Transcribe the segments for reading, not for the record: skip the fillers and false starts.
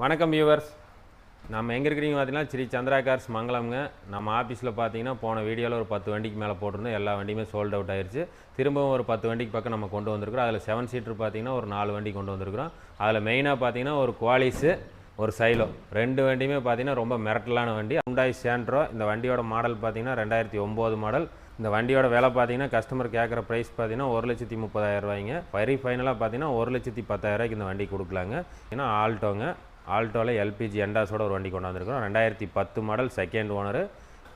வணக்கம் வியூவர்ஸ். நம்ம எங்கே இருக்கிறீங்க பார்த்தீங்கன்னா ஸ்ரீ சந்திரா கார்ஸ் மங்களம்ங்க. நம்ம ஆஃபீஸில் பார்த்தீங்கன்னா போன வீடியோவில் ஒரு 10 வண்டிக்கு மேலே போட்டிருந்தோம். எல்லா வண்டியுமே சோல்ட் அவுட் ஆயிடுச்சு. திரும்பவும் ஒரு 10 வண்டிக்கு பக்கம் நம்ம கொண்டு வந்திருக்கிறோம். அதில் 7 சீட்டர் பார்த்தீங்கன்னா ஒரு 4 வண்டி கொண்டு வந்திருக்கிறோம். அதில் மெயினாக பார்த்தீங்கன்னா ஒரு குவாலிஸு, ஒரு சைலோ, 2 வண்டியுமே பார்த்தீங்கன்னா ரொம்ப மிரட்டலான வண்டி. Hyundai Santro. இந்த வண்டியோட மாடல் பார்த்தீங்கன்னா 2009 மாடல். இந்த வண்டியோட விலை பார்த்தீங்கன்னா கஸ்டமர் கேட்குற ப்ரைஸ் பார்த்தீங்கன்னா 1,30,000 ரூபாய்ங்க. வெரி ஃபைனலாக பார்த்தீங்கன்னா 1,10,000 இந்த வண்டி கொடுக்கலாங்க. ஏன்னா ஆல்டோங்க. ஆல்டோவில் எல்பிஜி எண்டாஸோட ஒரு வண்டி கொண்டு வந்திருக்கிறோம். 2010 மாடல், செகண்ட் ஓனரு.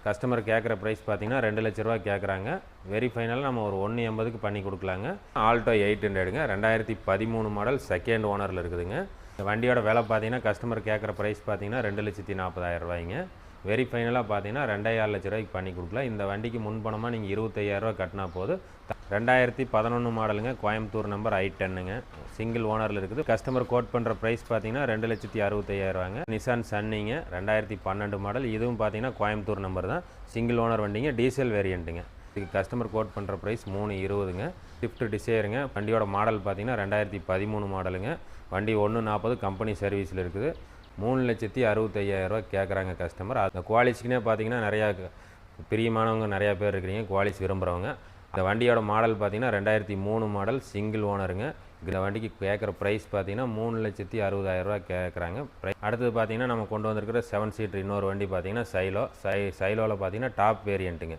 கஸ்டமர் கேட்குற ப்ரைஸ் பார்த்தீங்கன்னா 2 லட்ச ரூபா கேட்குறாங்க. வெரி ஃபைனல் நம்ம ஒரு 1,80,000க்கு பண்ணி கொடுக்கலாங்க. ஆல்டோ 800ங்க, 2013 மாடல், செகண்ட் ஓனரில் இருக்குதுங்க. இந்த வண்டியோட விலை பார்த்தீங்கன்னா கஸ்டமர் கேட்குற ப்ரைஸ் பார்த்தீங்கன்னா 2,40,000 ரூபாய்ங்க. வெரி ஃபைனலாக பார்த்தீங்கன்னா 2,4 லட்ச ரூபாய்க்கு பண்ணி கொடுக்கலாம். இந்த வண்டிக்கு முன்பணமாக நீங்கள் 25,000 ரூபா கட்டினா போதும். 2011 மாடலுங்க, கோயம்புத்தூர் நம்பர் I10ங்க, சிங்கிள் ஓனரில் இருக்குது. கஸ்டமர் கோட் பண்ணுற ப்ரைஸ் பார்த்தீங்கன்னா 2,65,000 ரூபாங்க. நிசான் சன்னிங்க, 2012 மாடல். இதுவும் பார்த்தீங்கன்னா கோயம்புத்தூர் நம்பர் தான், சிங்கிள் ஓனர் வண்டிங்க, டீசல் வேரியண்ட்டுங்க. இதுக்கு கஸ்டமர் கோட் பண்ணுற ப்ரைஸ் 320ங்க. ஸ்விஃப்ட் டிசைருங்க. வண்டியோட மாடல் பார்த்தீங்கன்னா 2013 மாடலுங்க. வண்டி 140 கம்பெனி சர்வீஸில் இருக்குது. 3,65,000 ரூபா கேட்குறாங்க கஸ்டமர். அந்த குவாலிட்டிக்குனே பார்த்தீங்கன்னா நிறையா பிரியமானவங்க நிறையா பேர் இருக்கிறீங்க, குவாலிட்டி விரும்புகிறவங்க. இந்த வண்டியோட மாடல் பார்த்தீங்கன்னா 2003 மாடல், சிங்கிள் ஓனருங்க. இந்த வண்டிக்கு கேட்குற ப்ரைஸ் பார்த்தீங்கன்னா 3,60,000 ரூபா கேட்குறாங்க. அடுத்தது பார்த்தீங்கன்னா நம்ம கொண்டு வந்திருக்கிற 7 சீட்டர் இன்னொரு வண்டி பார்த்தீங்கன்னா சைலோவில் பார்த்தீங்கன்னா டாப் வேரியண்ட்டுங்க,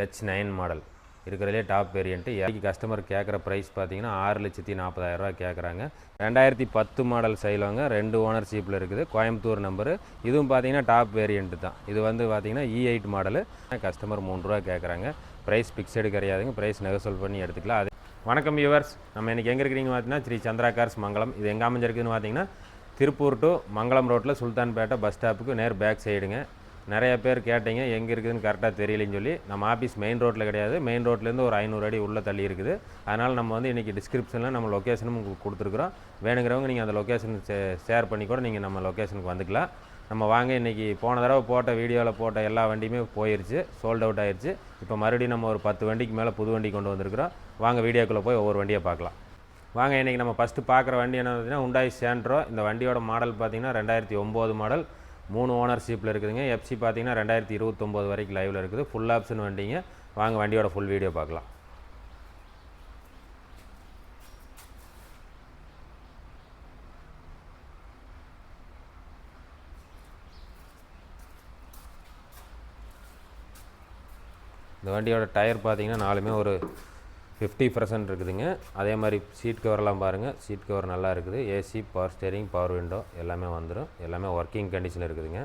H9 மாடல், இருக்கிறதுலே டாப் வேரியண்ட்டு. கஸ்டமர் கேட்குற ப்ரைஸ் பார்த்தீங்கன்னா 6,40,000 ரூபா கேட்குறாங்க. 2010 மாடல் சைலோங்க, 2 ஓனர்ஷிப்பில் இருக்குது, கோயம்புத்தூர் நம்பரு. இதுவும் பார்த்தீங்கன்னா டாப் வேரியண்ட்டு தான். இது வந்து பார்த்தீங்கன்னா E8 மாடலு. கஸ்டமர் 3 ரூபா கேட்குறாங்க. ப்ரைஸ் ஃபிக்ஸடு கிடையாதுங்க, ப்ரைஸ் நெகோசியேட் பண்ணி எடுத்துக்கலாம். அது வணக்கம் வியூவர்ஸ். நம்ம இன்றைக்கி எங்கே இருக்கிறீங்க பார்த்தீங்கன்னா ஸ்ரீ சந்திரா கார்ஸ் மங்களம். இது எங்கே அமைஞ்சிருக்குதுன்னு பார்த்தீங்கன்னா திருப்பூர் டு மங்களம் ரோட்டில் சுல்தான்பேட்டை பஸ் ஸ்டாப்புக்கு நேர் பேக் சைடுங்க. நிறைய பேர் கேட்டீங்க எங்கே இருக்குதுன்னு கரெக்டாக தெரியலன்னு சொல்லி. நம்ம ஆஃபீஸ் மெயின் ரோட்டில் கிடையாது, மெயின் ரோட்லேருந்து ஒரு 500 அடி உள்ளே தள்ளி இருக்குது. அதனால் நம்ம வந்து இன்றைக்கி டிஸ்கிரிப்ஷனில் நம்ம லொக்கேஷனும் உங்களுக்கு கொடுத்துருக்குறோம். வேணுங்கிறவங்க நீங்கள் அந்த லொக்கேஷன் ஷேர் பண்ணி கூட நீங்கள் நம்ம லொக்கேஷனுக்கு வந்துக்கலாம். நம்ம வாங்க, இன்றைக்கி போன தடவை போட்ட வீடியோவில் போட்ட எல்லா வண்டியுமே போயிடுச்சு, சோல்ட் அவுட் ஆயிடுச்சு. இப்போ மறுபடியும் நம்ம ஒரு 10 வண்டிக்கு மேலே புது வண்டி கொண்டு வந்திருக்கிறோம். வாங்க வீடியோக்குள்ளே போய் ஒவ்வொரு வண்டியை பார்க்கலாம். வாங்க, இன்றைக்கி நம்ம ஃபஸ்ட்டு பார்க்குற வண்டி என்ன பார்த்தீங்கன்னா Hyundai Santro. இந்த வண்டியோட மாடல் பார்த்தீங்கன்னா 2009 மாடல், 3 ஓனர்ஷிப்பில் இருக்குதுங்க. எஃப்சி பார்த்தீங்கன்னா 2029 வரைக்கும் லைவில் இருக்குது. ஃபுல் ஆப்ஷன் வண்டிங்க. வாங்க வண்டியோட ஃபுல் வீடியோ பார்க்கலாம். இந்த வண்டியோட டயர் பார்த்தீங்கன்னா 4மே ஒரு 50% இருக்குதுங்க. அதே மாதிரி சீட் கவர்லாம் பாருங்கள், சீட் கவர் நல்லா இருக்குது. AC, power steering, power window எல்லாமே வந்துடும். எல்லாமே ஒர்க்கிங் கண்டிஷனில் இருக்குதுங்க.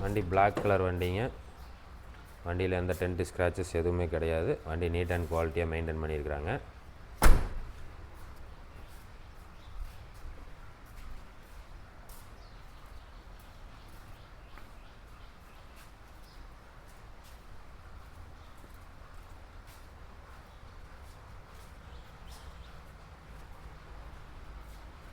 வண்டி பிளாக் கலர் வண்டிங்க. வண்டியில் எந்த டென்ட் ஸ்க்ராச்சஸ் எதுவுமே கிடையாது. வண்டி நீட் அண்ட் குவாலிட்டியாக மெயின்டைன் பண்ணியிருக்கிறாங்க.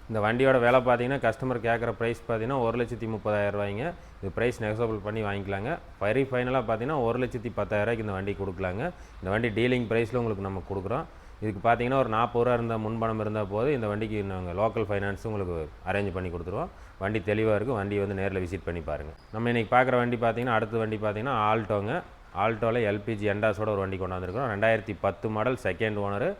இந்த வண்டியோட விலை பார்த்தீங்கன்னா கஸ்டமர் கேட்குற ப்ரைஸ் பார்த்தீங்கன்னா 1,30,000 ரூபாய்ங்க. இது ப்ரைஸ் நெகோசியபிள் பண்ணி வாங்கிக்கலாங்க. வெரி ஃபைனலாக பார்த்தீங்கன்னா 1,10,000 இந்த வண்டி கொடுக்கலாங்க. இந்த வண்டி டீலிங் ப்ரைஸில் உங்களுக்கு நம்ம கொடுக்குறோம். இதுக்கு பார்த்தீங்கன்னா ஒரு 40 ரூபா இருந்தால் முன்பணம் இருந்தால் போது இந்த வண்டிக்கு நாங்கள் லோக்கல் ஃபைனான்ஸும் உங்களுக்கு அரேஞ்ச் பண்ணி கொடுத்துருவோம். வண்டி தெளிவாக இருக்கும். வண்டி வந்து நேரில் விசிட் பண்ணி பாருங்கள். நம்ம இன்றைக்கி பார்க்குற வண்டி பார்த்தீங்கன்னா அடுத்த வண்டி பார்த்தீங்கன்னா ஆல்டோங்க. ஆல்டோவில் எல்பிஜி எண்டாஸோட ஒரு வண்டி கொண்டு வந்திருக்கிறோம். 2010 மாடல், செகண்ட் ஓனரு.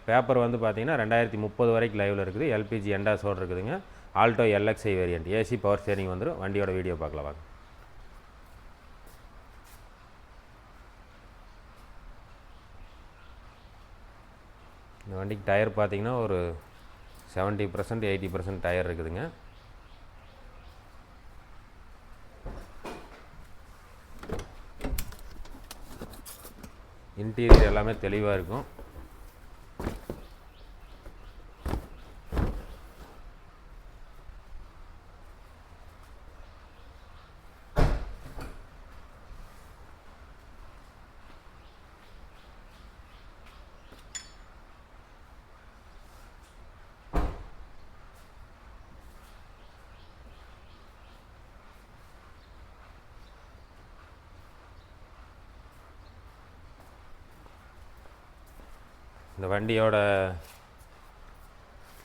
பேப்பர் வந்து பார்த்தீங்கன்னா 2030 வரைக்கும் லைவில் இருக்குது. எல்பிஜி எண்டாஸோடு இருக்குதுங்க. Alto LXi variant, AC, power steering வந்துடும். வண்டியோட வீடியோ பார்க்கலாம் வாங்க. இந்த வண்டிக்கு டயர் பார்த்தீங்கன்னா ஒரு 70% 80% டயர் இருக்குதுங்க. இன்டீரியர் எல்லாமே தெளிவாக இருக்கும். இந்த வண்டியோட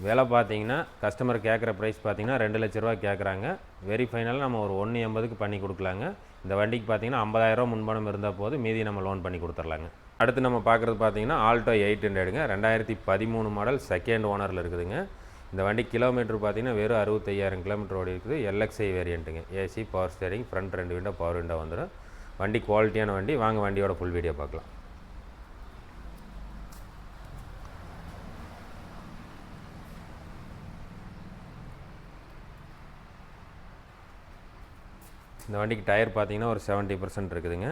விலை பார்த்தீங்கன்னா கஸ்டமர் கேட்குற ப்ரைஸ் பார்த்தீங்கன்னா 2 லட்ச ரூபா கேட்குறாங்க. வெரி ஃபைனலாக நம்ம ஒரு 180க்கு பண்ணி கொடுக்கலாங்க. இந்த வண்டிக்கு பார்த்தீங்கன்னா 50,000 முன்பணம் இருந்தால் போது மீதி நம்ம லோன் பண்ணி கொடுத்துர்லாங்க. அடுத்து நம்ம பார்க்குறது பார்த்தீங்கன்னா ஆல்டோ 800ங்க 2013 மாடல் செகண்ட் ஓனரில் இருக்குதுங்க. இந்த வண்டி கிலோமீட்டர் பார்த்தீங்கன்னா வெறும் 65,000 கிலோமீட்டர் ஓடி இருக்குது. எல்எக்ஸ்ஐ வேரியண்ட்டுங்க. AC, power steering, front 2 window, power window வந்துடும். வண்டி குவாலிட்டியான வண்டி. வாங்க வண்டியோட ஃபுல் வீடியோ பார்க்கலாம். இந்த வண்டிக்கு டயர் பார்த்தீங்கன்னா ஒரு 70% இருக்குதுங்க.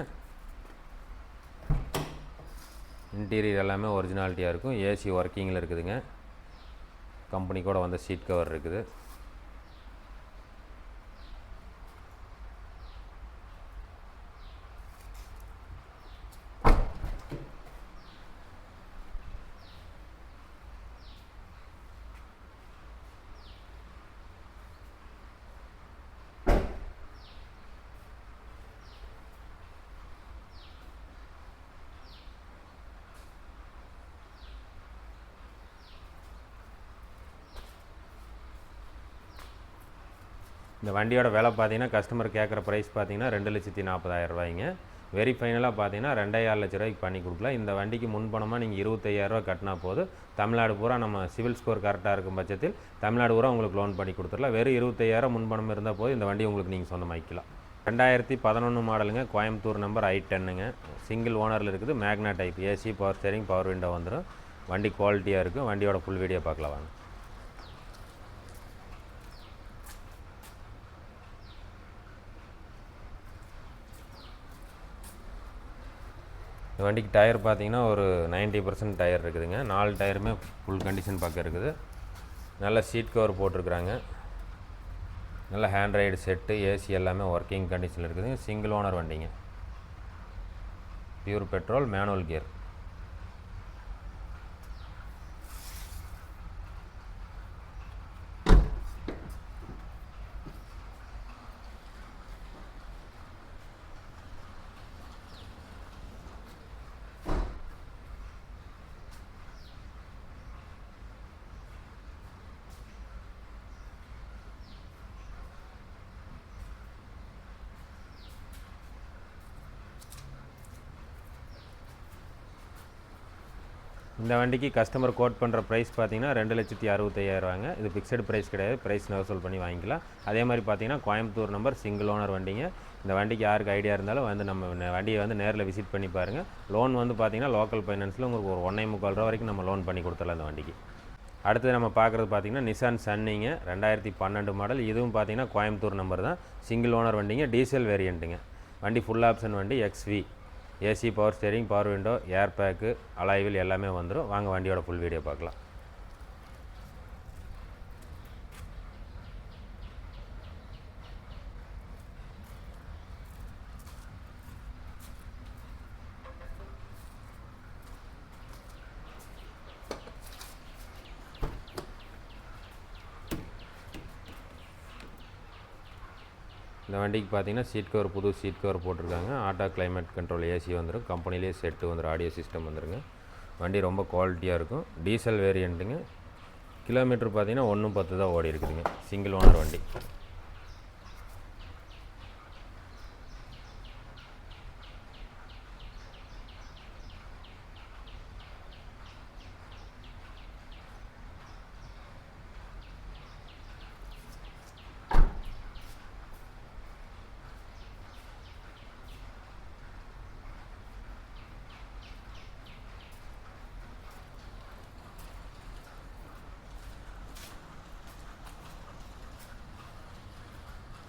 இன்டீரியர் எல்லாமே ஒரிஜினாலிட்டியாக இருக்கும். ஏசி ஒர்க்கிங்கில் இருக்குதுங்க. கம்பெனி கூட வந்த சீட் கவர் இருக்குது. இந்த வண்டியோட விலை பார்த்தீங்கன்னா கஸ்டமர் கேட்குற ப்ரைஸ் பார்த்தீங்கன்னா 2,40,000 ரூபாய்ங்க. வெரி ஃபைனலாக பார்த்தீங்கன்னா 2,4 லட்ச ரூபாய்க்கு பண்ணி கொடுக்கலாம். இந்த வண்டிக்கு முன்பணமாக நீங்கள் 25,000 ரூபா கட்டினா போதும். தமிழ்நாடு பூரா நம்ம சிவில் ஸ்கோர் கரெக்டாக இருக்கும் பட்சத்தில் தமிழ்நாடு பூரா உங்களுக்கு லோன் பண்ணி கொடுத்துடலாம். வெறும் 25,000 முன்பணம் இருந்தால் போதும் இந்த வண்டி உங்களுக்கு நீங்கள் சொந்தமாக்கிக்கலாம். 2011 மாடலுங்க. கோயம்புத்தூர் நம்பர் I10ங்க. சிங்கிள் ஓனரில் இருக்குது. மேக்னா type. AC, power steering, power window வந்துடும். வண்டி குவாலிட்டியாக இருக்கும். வண்டியோட ஃபுல் வீடியோ பார்க்கலாம் வாங்க. இந்த வண்டிக்கு டயர் பார்த்தீங்கன்னா ஒரு 90% டயர் இருக்குதுங்க. 4 டயருமே ஃபுல் கண்டிஷன் பக்கம் இருக்குது. நல்ல சீட் கவர் போட்டிருக்குறாங்க. நல்ல ஹேண்ட் ரைடு செட்டு, ஏசி எல்லாமே ஒர்க்கிங் கண்டிஷனில் இருக்குதுங்க. சிங்கிள் ஓனர் வண்டிங்க. Pure petrol, manual gear. இந்த வண்டிக்கு கஸ்டமர் கோட் பண்ணுற ப்ரைஸ் பார்த்தீங்கன்னா 2,65,000 ரூபாங்க. இது ஃபிக்ஸட் ப்ரைஸ் கிடையாது. ப்ரைஸ் நெகோசியேட் பண்ணி வாங்கிக்கலாம். அதே மாதிரி பார்த்தீங்கன்னா கோயம்புத்தூர் நம்பர், சிங்கிள் ஓனர் வண்டிங்க. இந்த வண்டிக்கு யாருக்கு ஐடியா இருந்தாலும் வந்து நம்ம வண்டியை வந்து நேரில் விசிட் பண்ணி பாருங்கள். லோன் வந்து பார்த்தீங்கன்னா லோக்கல் ஃபைனான்ஸில் உங்களுக்கு ஒரு 1,45,000 ரூபா வரைக்கும் நம்ம லோன் பண்ணி கொடுத்துடலாம் இந்த வண்டிக்கு. அடுத்து நம்ம பார்க்குறது பார்த்தீங்கன்னா நிசான் சன்னிங்க 2012 மாடல். இதுவும் பார்த்தீங்கன்னா கோயம்புத்தூர் நம்பர் தான். சிங்கிள் ஓனர் வண்டிங்க. டீசல் வேரியண்ட்டுங்க. வண்டி ஃபுல் ஆப்ஷன் வண்டி. XV. AC, power steering, power window, air bag, alloy wheel எல்லாமே வந்துடும். வாங்க வண்டியோட ஃபுல் வீடியோ பார்க்கலாம். இந்த வண்டிக்கு பார்த்தீங்கன்னா சீட் கவர், புது சீட் கவர் போட்டிருக்காங்க. ஆட்டோ கிளைமேட் கண்ட்ரோல் ஏசி வந்துடும். கம்பெனிலே செட்டு வந்துடும். ஆடியோ சிஸ்டம் வந்துடுங்க. வண்டி ரொம்ப குவாலிட்டியாக இருக்கும். டீசல் வேரியண்ட்டுங்க. கிலோமீட்டர் பார்த்தீங்கன்னா 110 தான் ஓடி இருக்குதுங்க. சிங்கிள் ஓனர் வண்டி.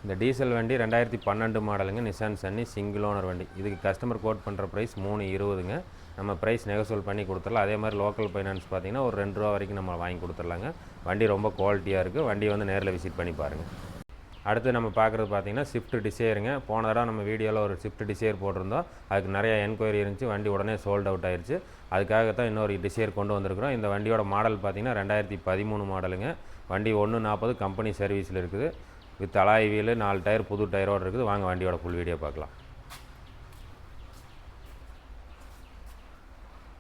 இந்த டீசல் வண்டி 2012 மாடலுங்க. நிசான் சன்னி சிங்கிள் ஓனர் வண்டி. இதுக்கு கஸ்டமர் கோட் பண்ணுற ப்ரைஸ் 320ங்க. நம்ம ப்ரைஸ் நெகோசியேட் பண்ணி கொடுத்துடலாம். அதே மாதிரி லோக்கல் ஃபைனான்ஸ் பார்த்தீங்கன்னா ஒரு 2 ரூபா வரைக்கும் நம்ம வாங்கி கொடுத்துடலாங்க. வண்டி ரொம்ப குவாலிட்டியாக இருக்குது. வண்டி வந்து நேரில் விசிட் பண்ணி பாருங்கள். அடுத்து நம்ம பார்க்குறது பார்த்தீங்கன்னா ஸ்விஃப்ட் டிசைருங்க. போன தடவை நம்ம வீடியோவில் ஒரு ஸ்விஃப்ட் டிசைர் போட்டிருந்தோம். அதுக்கு நிறையா என்கொயரி இருந்துச்சு. வண்டி உடனே சோல்ட் அவுட் ஆயிடுச்சு. அதுக்காகத்தான் இன்னொரு டிசைர் கொண்டு வந்திருக்கிறோம். இந்த வண்டியோட மாடல் பார்த்தீங்கன்னா 2013 மாடலுங்க. வண்டி 140 கம்பெனி சர்வீஸில் இருக்குது. வித் அலாய் வீலு, 4 டயர் புது டயரோடு இருக்குது. வாங்க வண்டியோட ஃபுல் வீடியோ பார்க்கலாம்.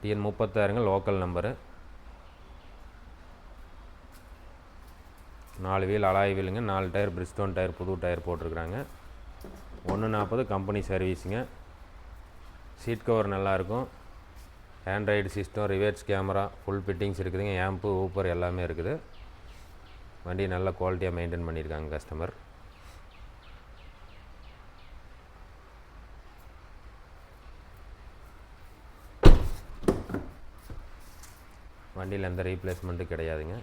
TN 36ங்க லோக்கல் நம்பரு. 4 வீல் அலாய் வீலுங்க, 4 டயர் பிரிஸ்டோன் டயர், புது டயர் போட்டிருக்கிறாங்க. 140 கம்பெனி சர்வீஸுங்க. சீட் கவர் நல்லாயிருக்கும். Android system, reverse camera, full fittings இருக்குதுங்க. ஆம்பு, ஊப்பர் எல்லாமே இருக்குது. வண்டி நல்ல குவாலிட்டியாக மெயின்டைன் பண்ணியிருக்காங்க கஸ்டமர். வண்டியில் எந்த ரீப்ளேஸ்மெண்ட்டும் கிடையாதுங்க.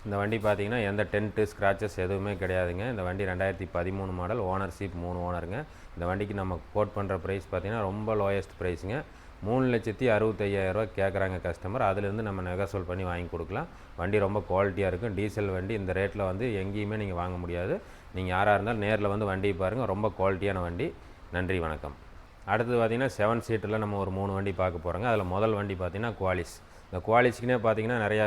இந்த வண்டி பார்த்தீங்கன்னா எந்த டென்ட்டு ஸ்க்ராச்சஸ் எதுவுமே கிடையாதுங்க. இந்த வண்டி 2013 மாடல், ஓனர்ஷிப் 3 ஓனருங்க. இந்த வண்டிக்கு நம்ம கோட் பண்ணுற ப்ரைஸ் பார்த்தீங்கன்னா ரொம்ப லோயஸ்ட் ப்ரைஸுங்க. 3,65,000 கேட்குறாங்க கஸ்டமர். அதுலேருந்து நம்ம நெகோசியேட் பண்ணி வாங்கி கொடுக்கலாம். வண்டி ரொம்ப குவாலிட்டியாக இருக்கும். டீசல் வண்டி இந்த ரேட்டில் வந்து எங்கேயுமே நீங்கள் வாங்க முடியாது. நீங்கள் யாராக இருந்தாலும் நேரில் வந்து வண்டியை பாருங்கள். ரொம்ப குவாலிட்டியான வண்டி. நன்றி, வணக்கம். அடுத்தது பார்த்திங்கன்னா 7 சீட்டில் நம்ம ஒரு 3 வண்டி பார்க்க போகிறோங்க. அதில் முதல் வண்டி பார்த்திங்கன்னா குவாலிஸ். இந்த குவாலிஸ்க்குனே பார்த்திங்கன்னா நிறையா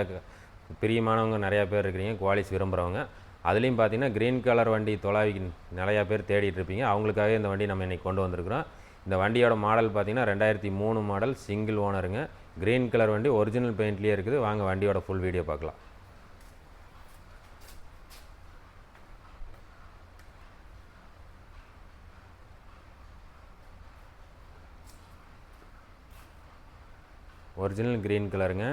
பிரியமானவங்க நிறையா பேர் இருக்கிறீங்க, குவாலிஸ் விரும்புகிறவங்க. அதுலேயும் பார்த்திங்கன்னா க்ரீன் கலர் வண்டி தொலாவி நிறையா பேர் தேடிட்டு இருப்பீங்க. அவங்களுக்காக இந்த வண்டி நம்ம இன்றைக்கி கொண்டு வந்திருக்கிறோம். இந்த வண்டியோட மாடல் பார்த்திங்கன்னா 2003 மாடல், சிங்கிள் ஓனருங்க. க்ரீன் கலர் வண்டி, ஒரிஜினல் பெயிண்ட்லேயே இருக்குது. வாங்க வண்டியோட ஃபுல் வீடியோ பார்க்கலாம். ஒரிஜினல் க்ரீன் கலருங்க,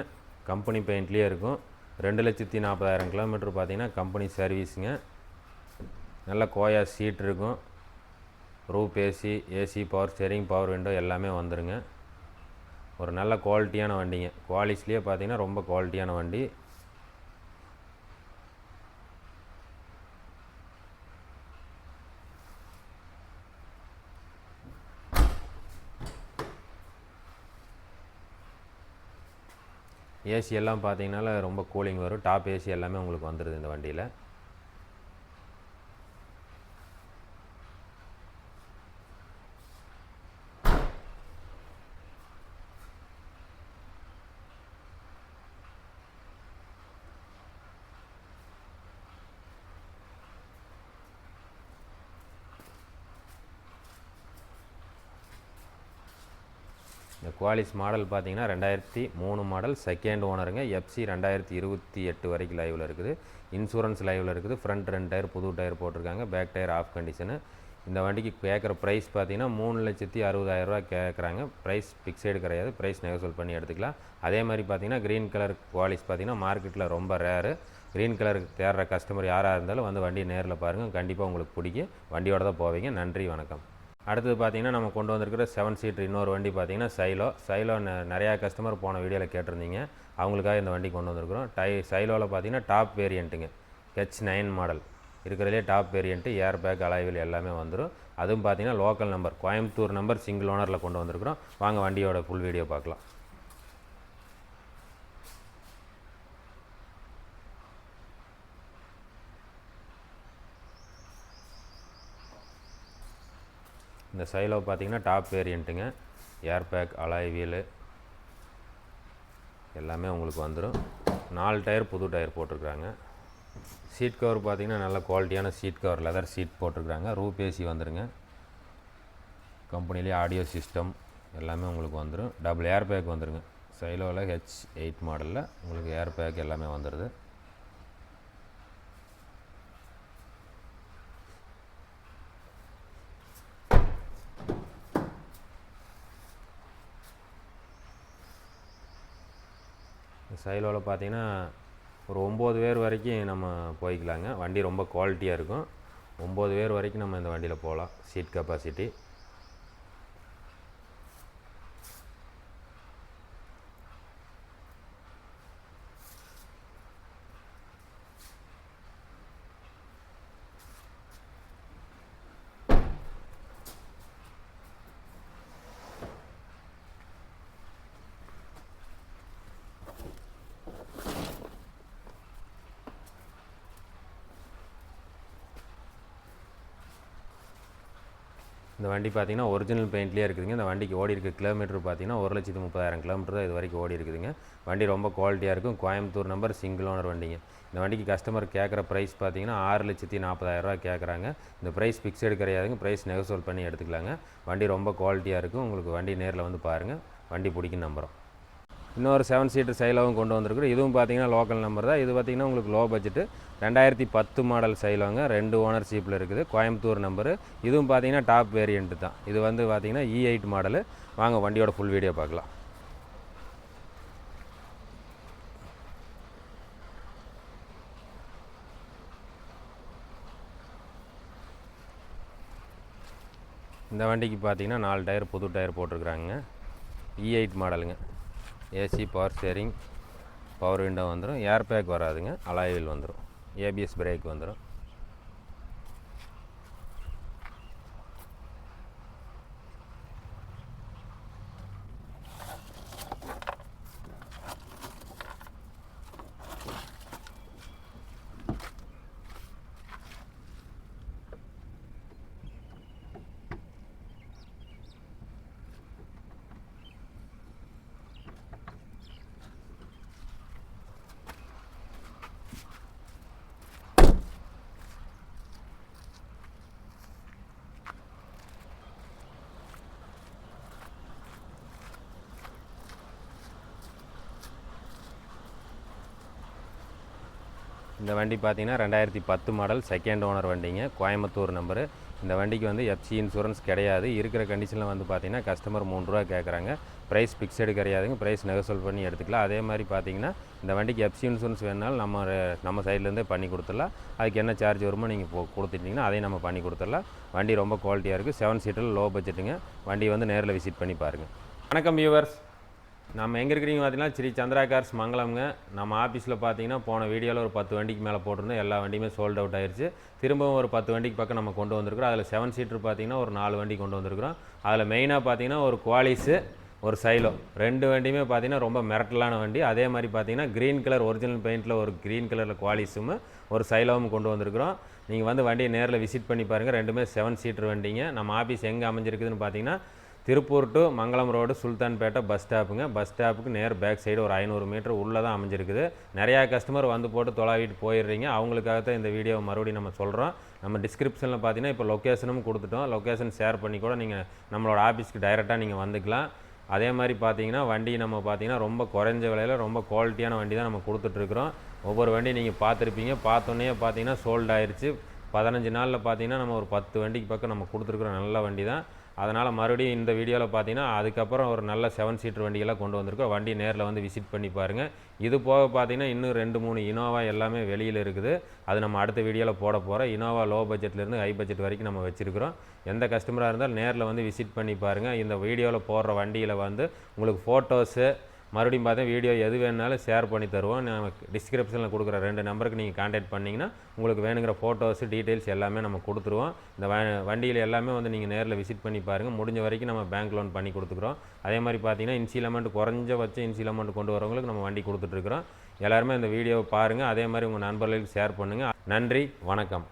கம்பெனி பெயிண்ட்லேயே இருக்கும். 2,40,000 கிலோமீட்டர் பார்த்திங்கன்னா கம்பெனி சர்வீஸுங்க. நல்ல கோயா சீட் இருக்கும். Roop AC, power steering, power window எல்லாமே வந்துடுங்க. ஒரு நல்ல குவாலிட்டியான வண்டிங்க. குவாலிஸ்லேயே பார்த்திங்கன்னா ரொம்ப குவாலிட்டியான வண்டி. ஏசி எல்லாம் பார்த்தீங்கன்னால ரொம்ப கூலிங் வரும். டாப் ஏசி எல்லாமே உங்களுக்கு வந்துடுது இந்த வண்டியில். இந்த குவாலிஸ் மாடல் பார்த்தீங்கன்னா 2003 மாடல், செகண்ட் ஓனருங்க. எஃப்சி 2028 வரைக்கும் லைவில் இருக்குது. இன்சூரன்ஸ் லைவில் இருக்குது. ஃப்ரண்ட் 2 டயர் புது டயர் போட்டிருக்காங்க. Back tyre half condition. இந்த வண்டிக்கு கேட்குற ப்ரைஸ் பார்த்தீங்கன்னா 3,60,000 கேட்குறாங்க. ப்ரைஸ் ஃபிக்ஸடு கிடையாது. ப்ரைஸ் நெகோசியேட் பண்ணி எடுத்துக்கலாம். அதே மாதிரி பார்த்தீங்கன்னா க்ரீன் கலர் குவாலிஸ் பார்த்தீங்கன்னா மார்க்கெட்டில் ரொம்ப ரேரு. க்ரீன் கலர் தேடுற கஸ்டமர் யாராக இருந்தாலும் வந்து வண்டியை நேரில் பாருங்கள். கண்டிப்பாக உங்களுக்கு பிடிக்கும். வண்டியோட தான் போவீங்க. நன்றி, வணக்கம். அடுத்தது பார்த்திங்கன்னா நம்ம கொண்டு வந்திருக்கிற 7 சீட்டர் இன்னொரு வண்டி பார்த்திங்கன்னா சைலோ நிறையா கஸ்டமர் போன வீடியோவில் கேட்டிருந்தீங்க. அவங்களுக்காக இந்த வண்டி கொண்டு வந்திருக்கிறோம். சைலோவில் பார்த்திங்கன்னா டாப் வேரியண்ட்டுங்க. H9 மாடல் இருக்கிறதுலே top variant. Air bag, alloy wheel எல்லாமே வந்துடும். அதுவும் பார்த்திங்கன்னா local number, Coimbatore number, single ஓனரில் கொண்டு வந்திருக்கிறோம். வாங்க வண்டியோட ஃபுல் வீடியோ பார்க்கலாம். இந்த சைலோ பார்த்திங்கன்னா டாப் வேரியண்ட்டுங்க. ஏர் பேக், அலாய் வீலு எல்லாமே உங்களுக்கு வந்துடும். 4 டயர் புது டயர் போட்டிருக்குறாங்க. சீட் கவர் பார்த்திங்கன்னா நல்ல குவாலிட்டியான சீட் கவர், லெதர் சீட் போட்டிருக்குறாங்க. ரூப் ஏசி வந்துடுங்க. கம்பெனிலே ஆடியோ சிஸ்டம் எல்லாமே உங்களுக்கு வந்துடும். டபுள் ஏர் பேக் வந்துடுங்க. சைலோவில் H8 மாடலில் உங்களுக்கு ஏர் பேக் எல்லாமே வந்துடுது. சைலோவில் பார்த்தீங்கன்னா ஒரு 9 பேர் வரைக்கும் நம்ம போய்க்கலாங்க. வண்டி ரொம்ப குவாலிட்டியாக இருக்கும். 9 பேர் வரைக்கும் நம்ம இந்த வண்டியில் போகலாம். Seat capacity. இந்த வண்டி பார்த்தீங்கன்னா ஒரிஜினல் பெயிண்ட்லேயே இருக்குதுங்க. இந்த வண்டிக்கு ஓடி இருக்க கிலோமீட்டர் பார்த்தீங்கன்னா 1,30,000 கிலோமீட்டர் தான் இது வரைக்கும் ஓடி இருக்குதுங்க. வண்டி ரொம்ப குவாலிட்டியாக இருக்கும். கோயம்புத்தூர் நம்பர், சிங்கிள் ஓனர் வண்டிங்க. இந்த வண்டிக்கு கஸ்டமர் கேட்குற ப்ரைஸ் பார்த்தீங்கன்னா 6,40,000 கேட்குறாங்க. இந்த ப்ரைஸ் ஃபிக்ஸடு கிடையாதுங்க. ப்ரைஸ் நெகோசியேட் பண்ணி எடுத்துக்கலாங்க. வண்டி ரொம்ப குவாலிட்டியாக இருக்கும். உங்களுக்கு வண்டி நேரில் வந்து பாருங்கள், வண்டி பிடிக்கும் நம்புகிறோம். இன்னொரு 7 சீட்டர் சைலோவும் கொண்டு வந்திருக்குறோம். இதுவும் பார்த்தீங்கன்னா லோக்கல் நம்பர் தான். இது பார்த்தீங்கன்னா உங்களுக்கு லோ பட்ஜெட்டு 2010 மாடல் சைலோங்க. 2 ஓனர்ஷிப்பில் இருக்குது. கோயம்புத்தூர் நம்பரு. இதுவும் பார்த்தீங்கன்னா டாப் வேரியண்ட்டு தான். இது வந்து பார்த்தீங்கன்னா E8 மாடலு. வாங்க வண்டியோட ஃபுல் வீடியோ பார்க்கலாம். இந்த வண்டிக்கு பார்த்தீங்கன்னா 4 டயர் புது டயர் போட்டிருக்குறாங்க. E8 மாடலுங்க. AC, power steering, power window வந்துடும். ஏர் பேக் வராதுங்க. அலாய் வீல் வந்துடும். ABS பிரேக் வந்துடும். இந்த வண்டி பார்த்தீங்கன்னா 2010 மாடல், செகண்ட் ஓனர் வண்டிங்க. கோயம்புத்தூர் நம்பரு. இந்த வண்டிக்கு வந்து FC இன்சூரன்ஸ் கிடையாது. இருக்கிற கண்டிஷனில் வந்து பார்த்தீங்கன்னா கஸ்டமர் ₹3 கேட்குறாங்க. ப்ரைஸ் ஃபிக்ஸடு கிடையாதுங்க. ப்ரைஸ் நெகோசியேட் பண்ணி எடுத்துக்கலாம். அதே மாதிரி பார்த்தீங்கன்னா இந்த வண்டிக்கு FC இன்சூரன்ஸ் வேணுனாலும் நம்ம சைட்லேருந்தே பண்ணி கொடுத்துடலாம். அதுக்கு என்ன சார்ஜ் வருமோ நீங்கள் கொடுத்துட்டிங்கன்னா அதையும் நம்ம பண்ணி கொடுத்துடலாம். வண்டி ரொம்ப குவாலிட்டியாக இருக்குது. 7 சீட்டில் லோ பட்ஜெட்டுங்க. வண்டி வந்து நேரில் விசிட் பண்ணி பாருங்கள். வணக்கம் வியூவர்ஸ். நம்ம எங்கே இருக்கிறீங்க பார்த்தீங்கன்னா ஸ்ரீ சந்திரா கார்ஸ் மங்கலம்ங்க. நம்ம ஆஃபீஸில் பார்த்தீங்கன்னா போன வீடியோவில் ஒரு 10 வண்டிக்கு மேலே போட்டிருந்தோம். எல்லா வண்டியுமே சோல்ட் அவுட் ஆயிடுச்சு. திரும்பவும் ஒரு 10 வண்டிக்கு பக்கம் நம்ம கொண்டு வந்திருக்கிறோம். அதில் 7 சீட்டர் பார்த்தீங்கன்னா ஒரு 4 வண்டி கொண்டு வந்திருக்கிறோம். அதில் மெயினாக பார்த்தீங்கன்னா ஒரு குவாலிஸு, ஒரு சைலோ, 2 வண்டியுமே பார்த்தீங்கன்னா ரொம்ப மிரட்டலான வண்டி. அதே மாதிரி பார்த்தீங்கன்னா க்ரீன் கலர் ஒரிஜினல் பெயிண்டில் ஒரு க்ரீன் கலரில் குவாலிஸும் ஒரு சைலோவும் கொண்டு வந்திருக்கிறோம். நீங்கள் வந்து வண்டியை நேரில் விசிட் பண்ணி பாருங்கள். ரெண்டுமே 7 சீட்டர் வண்டிங்க. நம்ம ஆஃபீஸ் எங்கே அமைஞ்சிருக்குதுன்னு பார்த்தீங்கன்னா Tiruppur to Mangalam road, Sultanpet bus ஸ்டாப்புங்க. பஸ் ஸ்டாப்புக்கு நேர் பேக் சைடு ஒரு 500 மீட்டர் உள்ளே தான் அமைஞ்சிருக்குது. நிறையா கஸ்டமர் வந்து போட்டு தொலாவிட்டு போயிடுறீங்க. அவங்களுக்காக தான் இந்த வீடியோவை மறுபடியும் நம்ம சொல்கிறோம். நம்ம டிஸ்கிரிப்ஷனில் பார்த்தீங்கன்னா இப்போ லொக்கேஷனும் கொடுத்துட்டோம். லொக்கேஷன் ஷேர் பண்ணி கூட நீங்கள் நம்மளோட ஆஃபீஸ்க்கு டைரெக்டாக நீங்கள் வந்துக்கலாம். அதே மாதிரி பார்த்தீங்கன்னா வண்டி நம்ம பார்த்தீங்கன்னா ரொம்ப குறைஞ்ச விலையில் ரொம்ப குவாலிட்டியான வண்டி தான் நம்ம கொடுத்துட்ருக்குறோம். ஒவ்வொரு வண்டி நீங்கள் பார்த்துருப்பீங்க. பார்த்தோன்னே பார்த்தீங்கன்னா சோல்ட் ஆயிடுச்சு. 15 நாளில் பார்த்தீங்கன்னா நம்ம ஒரு 10 வண்டிக்கு பக்கம் நம்ம கொடுத்துருக்குறோம். நல்ல வண்டி தான். அதனால் மறுபடியும் இந்த வீடியோவில் பார்த்தீங்கன்னா அதுக்கப்புறம் ஒரு நல்ல 7 சீட்டர் வண்டியெல்லாம் கொண்டு வந்திருக்கோம். வண்டி நேரில் வந்து விசிட் பண்ணி பாருங்கள். இது போக பார்த்தீங்கன்னா இன்னும் 2-3 இனோவா எல்லாமே வெளியில் இருக்குது. அது நம்ம அடுத்த வீடியோவில் போட போகிறோம். இனோவா லோ பட்ஜெட்லேருந்து ஹை பட்ஜெட் வரைக்கும் நம்ம வச்சுருக்கிறோம். எந்த கஸ்டமராக இருந்தாலும் நேரில் வந்து விசிட் பண்ணி பாருங்கள். இந்த வீடியோவில் போடுற வண்டியில் வந்து உங்களுக்கு ஃபோட்டோஸு மறுபடியும் பார்த்தா வீடியோ எது வேணுனாலும் ஷேர் பண்ணி தருவோம். நம்ம டிஸ்கிரிப்ஷனில் கொடுக்குற 2 நம்பருக்கு நீங்கள் கான்டாக்ட் பண்ணிங்கன்னா உங்களுக்கு வேணுங்கிற ஃபோட்டோஸு டீட்டெயில்ஸ் எல்லாமே நம்ம கொடுத்துருவோம். இந்த வண்டியில் எல்லாமே வந்து நீங்கள் நேரில் விசிட் பண்ணி பாருங்கள். முடிஞ்ச வரைக்கும் நம்ம பேங்க் லோன் பண்ணி கொடுத்துக்குறோம். அதே மாதிரி பார்த்தீங்கன்னா இன்சியல் அமௌண்ட் குறைஞ்சபட்சம் இன்சியல் அமௌண்ட் கொண்டு வரவங்களுக்கு நம்ம வண்டி கொடுத்துட்ருக்குறோம். எல்லாருமே இந்த வீடியோவை பாருங்கள். அதே மாதிரி உங்கள் நண்பர்களுக்கு ஷேர் பண்ணுங்கள். நன்றி, வணக்கம்.